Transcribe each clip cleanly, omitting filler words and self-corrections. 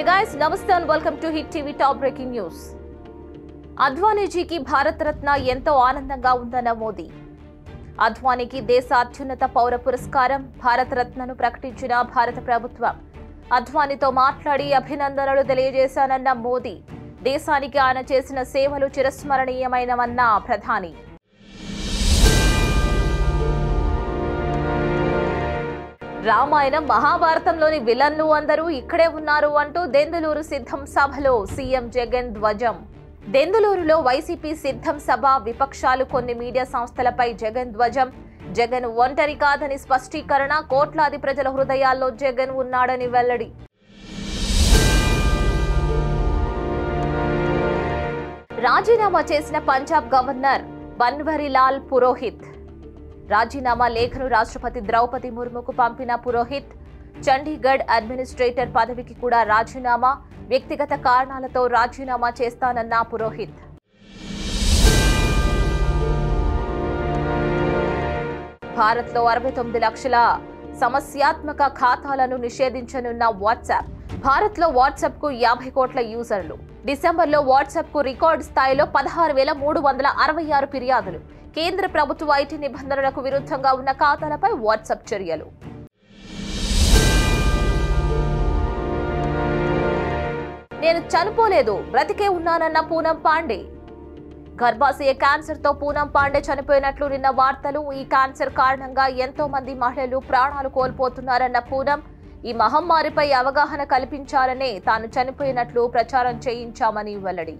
Hey guys, namaste and welcome to Hit TV Top Breaking News. అద్వానీజీకి Bharat Ratna ఎంతో ఆనందంగా ఉందన్న మోదీ. అద్వానీకి దేశ అత్యున్నత పౌర పురస్కారం భారత రత్నను ప్రకటించిన భారత ప్రభుత్వం. అద్వానీతో మాట్లాడి అభినందనలు తెలియజేశానన్న మోదీ. దేశానికి ఆయన చేసిన సేవలు చిరస్మరణీయమైనవన్న ప్రధాని. రామాయణం మహాభారతంలోని విలన్లు అందరూ ఇక్కడే ఉన్నారు అంటూ దెందులూరు సిద్ధం సభలో సీఎం జగన్ ధ్వజం. దెందులూరులో వైసీపీ సిద్ధం సభ, విపక్షాలు కొన్ని మీడియా సంస్థలపై జగన్ ధ్వజం. జగన్ ఒంటరి కాదని స్పష్టీకరణ. కోట్లాది ప్రజల హృదయాల్లో జగన్ ఉన్నాడని వెల్లడి. రాజీనామా చేసిన పంజాబ్ గవర్నర్ బన్వరీలాల్ పురోహిత్. రాజీనామా లేఖను రాష్ట్రపతి ద్రౌపది ముర్ముకు పంపిన పురోహిత్. చండీగఢ్ అడ్మినిస్ట్రేటర్ పదవికి కూడా రాజీనామా. వ్యక్తిగత కారణాలతో రాజీనామా చేస్తానన్న పురోహిత్. భారత్లో 69 లక్షల సమస్యాత్మక ఖాతాలను నిషేధించనున్న వాట్సాప్. భారత్లో వాట్సాప్ కు 50 కోట్ల యూజర్లు. డిసెంబర్లో వాట్సాప్ కు రికార్డు స్థాయిలో 16,366 ఫిర్యాదులు. కేంద్ర ప్రభుత్వ ఐటీ నిబంధనలకు విరుద్ధంగా ఉన్న ఖాతాలపై వాట్సాప్ చర్యలు. నేను చనిపోలేదు, బ్రతికే ఉన్నానన్న పూనం పాండే. గర్భాశయ క్యాన్సర్ తో పూనం పాండే చనిపోయినట్లు నిన్న వార్తలు. ఈ క్యాన్సర్ కారణంగా ఎంతో మంది మహిళలు ప్రాణాలు కోల్పోతున్నారన్న పూనం. ఈ మహమ్మారిపై అవగాహన కల్పించాలనే తాను చనిపోయినట్లు ప్రచారం చేయించామని వెల్లడి.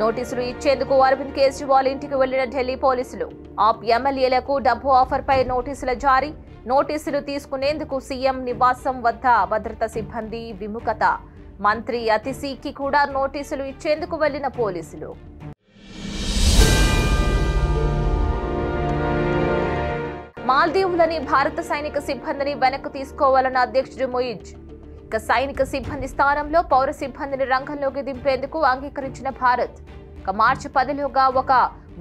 నోటీసులు ఇచ్చేందుకు అరవింద్ కేజ్రీవాల్ ఇంటికి వెళ్లిన ఢిల్లీ పోలీసులు. ఆప్ ఎమ్మెల్యేలకు డబ్బు ఆఫర్పై నోటీసుల జారీ. నోటీసులు తీసుకునేందుకు సీఎం నివాసం వద్ద భద్రతా సిబ్బంది విముఖత. మంత్రి అతిశీకి కూడా నోటీసులు ఇచ్చేందుకు వెళ్లిన పోలీసులు. మాల్దీవులని భారత సైనిక సిబ్బందిని వెనక్కు తీసుకోవాలన్న అధ్యక్షుడు మొయిజ్. ఇక సైనిక సిబ్బంది స్థానంలో పౌర సిబ్బందిని రంగంలోకి దింపేందుకు అంగీకరించిన భారత్. ఇక మార్చి 10లోగా ఒక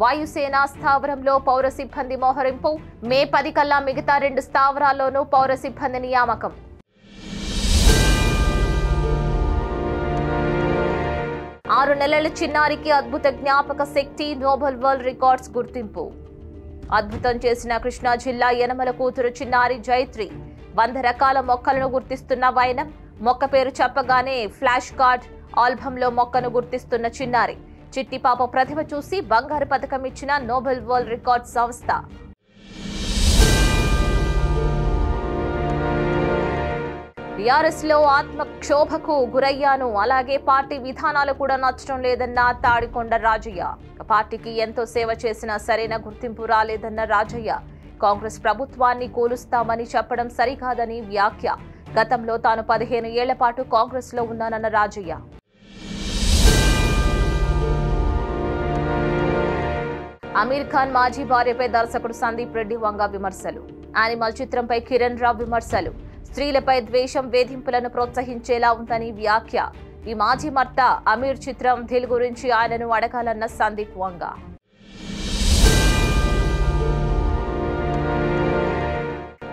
వాయుసేన స్థావరంలో పౌర సిబ్బంది మోహరింపు. మే 10 కల్లా మిగతా 2 స్థావరాల్లోనూ పౌర సిబ్బంది నియామకం. ఆరు నెలల చిన్నారికి అద్భుత జ్ఞాపక శక్తి, నోబెల్ వరల్డ్ రికార్డ్స్ గుర్తింపు. అద్భుతం చేసిన కృష్ణా జిల్లా యనమల కూతురు చిన్నారి జైత్రి. 100 రకాల మొక్కలను గుర్తిస్తున్న వైనం. మొక్క పేరు చెప్పగానే ఫ్లాష్ కార్డ్ ఆల్బంలో మొక్కను గుర్తిస్తున్న చిన్నారి. చిట్టి పాప ప్రతిభ చూసి బంగారు పథకం ఇచ్చిన నోబెల్ వరల్డ్ రికార్డ్ సంస్థ. టీఆర్ఎస్ లో ఆత్మక్షోభకు గురయ్యాను, అలాగే పార్టీ విధానాలు కూడా నచ్చడం లేదన్న తాడికొండ రాజయ్య. పార్టీకి ఎంతో సేవ చేసినా సరైన గుర్తింపు రాలేదన్న రాజయ్య. కాంగ్రెస్ ప్రభుత్వాన్ని కూలుస్తామని చెప్పడం సరికాదని వ్యాఖ్య. గతంలో తాను 15 ఏళ్ల పాటు కాంగ్రెస్ లో ఉన్నానన్న రాజయ్య. అమీర్ ఖాన్ మాజీ భార్యపై దర్శకుడు సందీప్ రెడ్డి వంగ విమర్శలు. యానిమల్ చిత్రంపై కిరణ్ రావు విమర్శలు. స్త్రీలపై ద్వేషం, వేధింపులను ప్రోత్సహించేలా ఉందని వ్యాఖ్య. ఈ మాజీ భర్త అమీర్ చిత్రం దిల్ గురించి ఆయనను అడగాలన్న సందీప్ వంగ.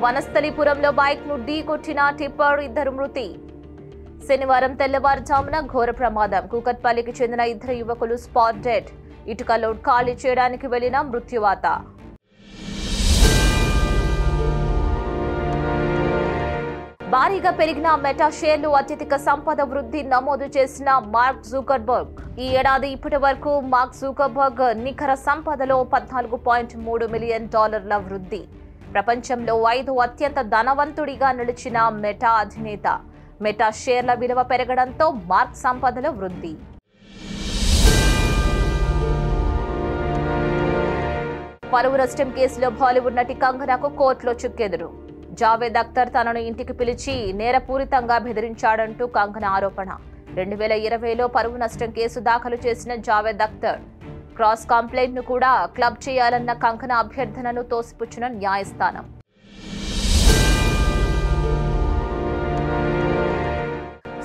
వనస్థలిపురంలో బైక్ ను ఢీకొట్టిన టిప్పర్, 2 మృతి. శనివారం తెల్లవారుజామున ఘోర ప్రమాదం. కూకట్పల్లికి చెందిన 2 యువకులు స్పాట్ డెడ్. ఇటుక లోడ్ ఖాళీ చేయడానికి వెళ్లిన మృత్యువాత. భారీగా పెరిగిన మెటా షేర్లు, అత్యధిక సంపద వృద్ధి నమోదు చేసిన మార్క్ జుకర్బర్గ్. ఈ ఏడాది ఇప్పటి వరకు మార్క్ జుకర్బర్గ్ నికర సంపదలో $14.3 మిలియన్ వృద్ధి. ప్రపంచంలో 5వ అత్యంత ధనవంతుడిగా నిలిచిన మెటా అధినేత. మెటా షేర్ల విలువ పెరగడంతో మార్క్ సంపదలో వృద్ధి. పరువు నష్టం కేసులో బాలీవుడ్ నటి కంగనాకు కోర్టులో చుక్కెదురు. జావేద్ అఖ్తర్ తనను ఇంటికి పిలిచి నేరపూరితంగా బెదిరించాడంటూ కంగనా ఆరోపణ. 2020లో పరువు నష్టం కేసు దాఖలు చేసిన జావేద్ అఖ్తర్ క్రాస్ కంప్లైంట్ ను కూడా క్లబ్ చేయాలన్న కంగనా అభ్యర్థనను తోసిపుచ్చిన న్యాయస్థానం.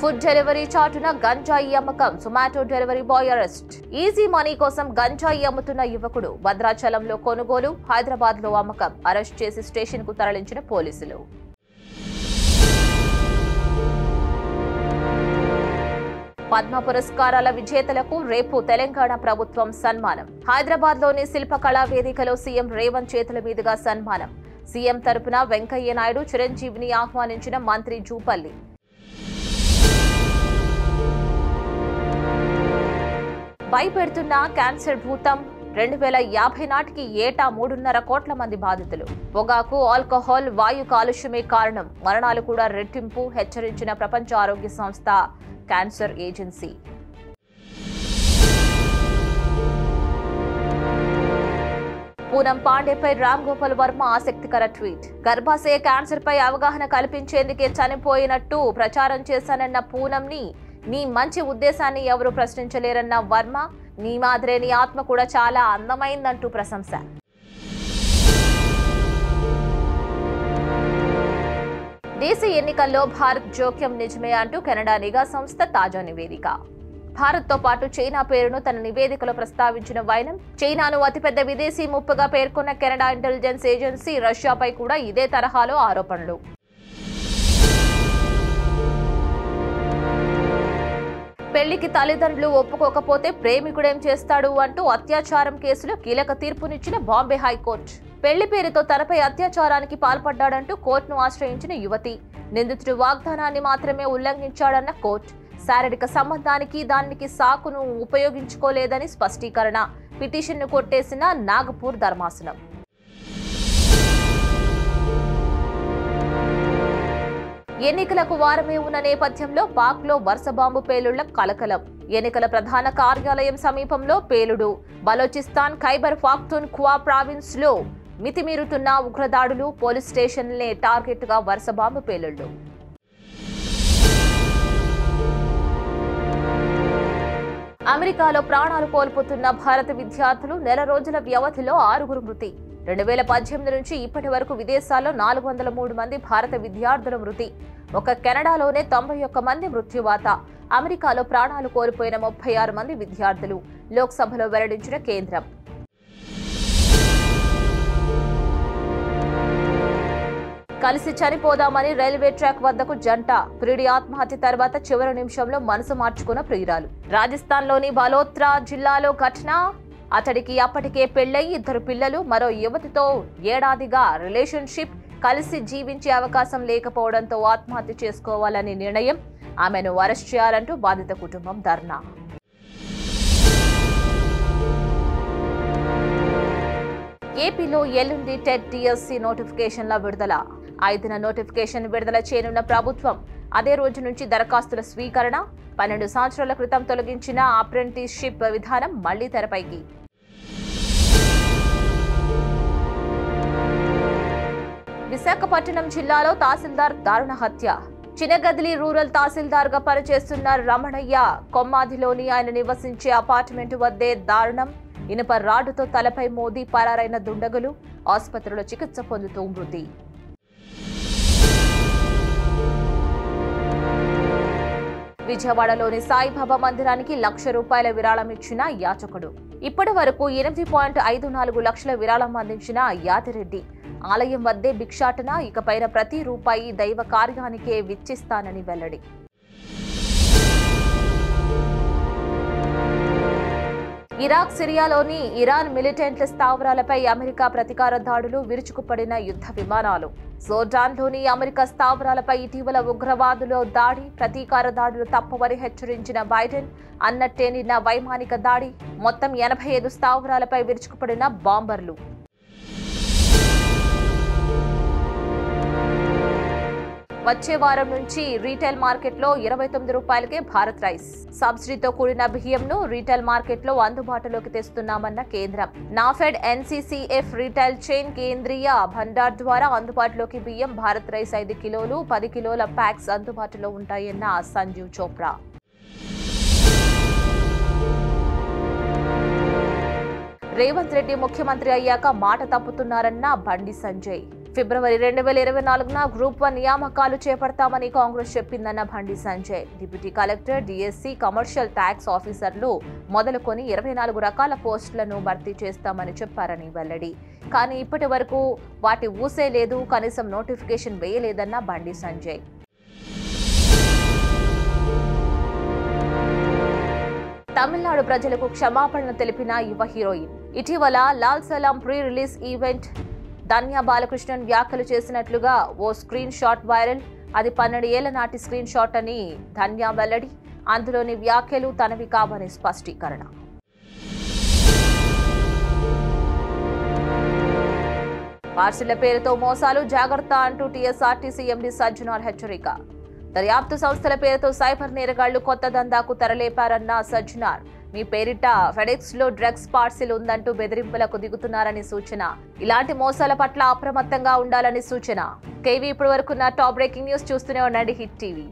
ఫుడ్ డెలివరీ చాటున గంజాయి అమ్మకం, Zomato delivery boy arrest. Easy money కోసం గంజాయి అమ్ముతున్న యువకుడు భద్రాచలంలో కొనుగోలు, హైదరాబాద్ లో అమ్మకం. అరెస్ట్ చేసి స్టేషన్ కు తరలించిన పోలీసులు. పద్మ పురస్కారాల విజేతలకు రేపు తెలంగాణ ప్రభుత్వం సన్మానం. హైదరాబాద్ లోని శిల్పకళా వేదికలో సీఎం రేవంత్ చేతుల మీదుగా సన్మానం. సీఎం తరపున వెంకయ్య నాయుడు, చిరంజీవిని ఆహ్వానించిన మంత్రి జూపల్లి. భయపెడుతున్న క్యాన్సర్ భూతం. 2050 నాటికి ఏటా 3.5 కోట్ల మంది బాధితులు. పొగాకు, ఆల్కహాల్, వాయు కాలుష్యమే కారణం. మరణాలు కూడా రెట్టింపు, హెచ్చరించిన ప్రపంచ ఆరోగ్య సంస్థ, క్యాన్సర్ ఏజెన్సీ. పూనం పాండేపై రామ్ గోపాల్ వర్మ ఆసక్తికర ట్వీట్. గర్భాశయ క్యాన్సర్ పై అవగాహన కల్పించేందుకే చనిపోయినట్టు ప్రచారం చేశానన్న పూనంని నీ మంచి ఉద్దేశాన్ని ఎవరూ ప్రశ్నించలేరన్న వర్మ, నీ మాదిరే నీ ఆత్మ కూడా చాలా అందమైందంటూ ప్రశంస. దేశ ఎన్నికల్లో భారత్ జోక్యం నిజమే అంటూ కెనడా నిఘా సంస్థ తాజా నివేదిక. భారత్ తో పాటు చైనా పేరును తన నివేదికలో ప్రస్తావించిన వైనం, చైనాను అతిపెద్ద విదేశీ ముప్పుగా పేర్కొన్న కెనడా ఇంటెలిజెన్స్ ఏజెన్సీ రష్యాపై కూడా ఇదే తరహాలో ఆరోపణలు. పెళ్లికి తల్లిదండ్రులు ఒప్పుకోకపోతే ప్రేమికుడేం చేస్తాడు అంటూ అత్యాచారం కేసులో కీలక తీర్పునిచ్చిన బాంబే హైకోర్టు. పెళ్లి పేరుతో తనపై అత్యాచారానికి పాల్పడ్డాడంటూ కోర్టును ఆశ్రయించిన యువతి. నిందితుడు వాగ్దానాన్ని మాత్రమే ఉల్లంఘించాడన్న కోర్టు. శారీరక సంబంధానికి దానికి సాకును ఉపయోగించుకోలేదని స్పష్టీకరణ. పిటిషన్ను కొట్టేసిన నాగపూర్ ధర్మాసనం. ఎన్నికలకు వారమే ఉన్న నేపథ్యంలో పాక్ లో వరుస బాంబు పేలుళ్ల కలకలం. ఎన్నికల ప్రధాన కార్యాలయం సమీపంలో పేలుడు. బలోచిస్తాన్ ఖైబర్ పాఖ్తూన్ఖ్వా ప్రావిన్స్ లో మితిమీరుతున్న ఉగ్రదాడులు. పోలీస్ స్టేషన్లనే టార్గెట్ గా వరుస బాంబు పేలుళ్లు. అమెరికాలో ప్రాణాలు కోల్పోతున్న భారత విద్యార్థులు. నెల రోజుల వ్యవధిలో 6 మృతి. 2018 నుంచి ఇప్పటి వరకు విదేశాల్లో 403 మంది భారత విద్యార్థుల మృతి. ఒక కెనడాలోనే 91 మంది మృత్యువాత. అమెరికాలో ప్రాణాలు కోల్పోయిన 36 మంది విద్యార్థులు. లోక్సభలో వెల్లడించిన కేంద్రం. కలిసి చనిపోదామని రైల్వే ట్రాక్ వద్దకు జంట. ప్రియుడి ఆత్మహత్య తర్వాత చివరి నిమిషంలో మనసు మార్చుకున్న ప్రియురాలు. రాజస్థాన్లోని బలోత్రా జిల్లాలో ఘటన. అతడికి అప్పటికే పెళ్లై 2 పిల్లలు. మరో యువతితో ఏడాదిగా రిలేషన్షిప్. కలిసి జీవించే అవకాశం లేకపోవడంతో ఆత్మహత్య చేసుకోవాలని నిర్ణయం. ఆమెను అరెస్ట్ చేయాలంటూ బాధిత కుటుంబం ధర్నా. ఏపీలో ఎల్లుండి టెట్ డిఎస్సి నోటిఫికేషన్ల విడుదల. 5న నోటిఫికేషన్ విడుదల చేయనున్న ప్రభుత్వం. అదే రోజు నుంచి దరఖాస్తుల స్వీకరణ. 12 సంవత్సరాల క్రితం తొలగించిన అప్రెంటిస్షిప్ విధానం మళ్లీ తెరపైకి. విశాఖపట్నం జిల్లాలో తహసీల్దార్ దారుణ హత్య. చినగదిలి రూరల్ తహసీల్దార్ గా పనిచేస్తున్న రమణయ్య కొమ్మాదిలోని ఆయన నివసించే అపార్ట్మెంట్ వద్దే దారుణం. ఇనుప రాడ్డుతో తలపై మోదీ పరారైన దుండగులు. ఆసుపత్రిలో చికిత్స పొందుతూ మృతి. విజయవాడలోని సాయిబాబా మందిరానికి ₹1,00,000 విరాళం ఇచ్చిన యాచకుడు. ఇప్పటి వరకు 8.54 లక్షల విరాళం అందించిన యాదిరెడ్డి. ఆలయం వద్దే భిక్షాటన. ఇకపైన ప్రతి రూపాయి దైవ కార్యానికే వెచ్చిస్తానని వెల్లడి. ఇరాక్, సిరియాలోని ఇరాన్ మిలిటెంట్ల స్థావరాలపై అమెరికా ప్రతీకార దాడులు. విరుచుకుపడిన యుద్ధ విమానాలు. జోర్డాన్లోని అమెరికా స్థావరాలపై ఇటీవల ఉగ్రవాదుల దాడి. ప్రతీకార దాడులు తప్పవని హెచ్చరించిన బైడెన్. అన్నట్టే నిన్న వైమానిక దాడి. మొత్తం 85 స్థావరాలపై విరుచుకుపడిన బాంబర్లు. వచ్చే వారం నుంచి రీటైల్ మార్కెట్లో ₹29కే భారత్ రైస్. సబ్సిడీతో కూడిన బియ్యంను రీటైల్ మార్కెట్లో అందుబాటులోకి తెస్తున్నామన్న కేంద్రం. నాఫెడ్ ఎన్సీసీఎఫ్ రీటైల్ చైన్ కేంద్రీయ భండార్ ద్వారా అందుబాటులోకి బియ్యం. భారత్ రైస్ 5 కిలోలు, 10 కిలోల ప్యాక్స్ అందుబాటులో ఉంటాయన్న సంజీవ్ చోప్రా. రేవంత్ రెడ్డి ముఖ్యమంత్రి అయ్యాక మాట తప్పుతున్నారన్న బండి సంజయ్. ఫిబ్రవరి 2024న గ్రూప్ 1 నియామకాలు చేపడతామని Congress చెప్పిందన్న Bandi Sanjay. Deputy collector, DSC, commercial tax ఆఫీసర్లు మొదలుకొని 24 రకాల పోస్టులను భర్తీ చేస్తామని చెప్పారని వెల్లడి. కానీ ఇప్పటి వరకు వాటి ఊసే లేదు, కనీసం నోటిఫికేషన్ వేయలేదన్న బండి సంజయ్. తమిళనాడు ప్రజలకు క్షమాపణలు తెలిపిన యువ హీరోయిన్. ఇటీవల లాల్ సలాం ప్రీ రిలీజ్ ఈవెంట్ ధన్య బాలకృష్ణన్ వ్యాఖ్యలు చేసినట్లుగా ఓ స్క్రీన్ షాట్ వైరల్. అది 12 ఏళ్ల నాటి స్క్రీన్ షాట్ అని ధన్య వెల్లడి. అందులోని వ్యాఖ్యలు తనవి కావని స్పష్టీకరణ. పార్సిళ్ల పేరుతో మోసాలు జాగ్రత్త అంటూ టీఎస్ఆర్టీసీ ఎండీ సజ్జనార్ హెచ్చరిక. దర్యాప్తు సంస్థల పేరుతో సైబర్ నేరగాళ్లు కొత్త దందాకు తెరలేపారన్న సజ్జనార్. మీ పేరిట ఫెడెక్స్ లో డ్రగ్స్ పార్సిల్ ఉందంటూ బెదిరింపులకు దిగుతున్నారని సూచన. ఇలాంటి మోసాల పట్ల అప్రమత్తంగా ఉండాలని సూచన. కేవీ ఇప్పటి వరకు టాప్ బ్రేకింగ్ న్యూస్ చూస్తూనే ఉండండి హిట్ టీవీ.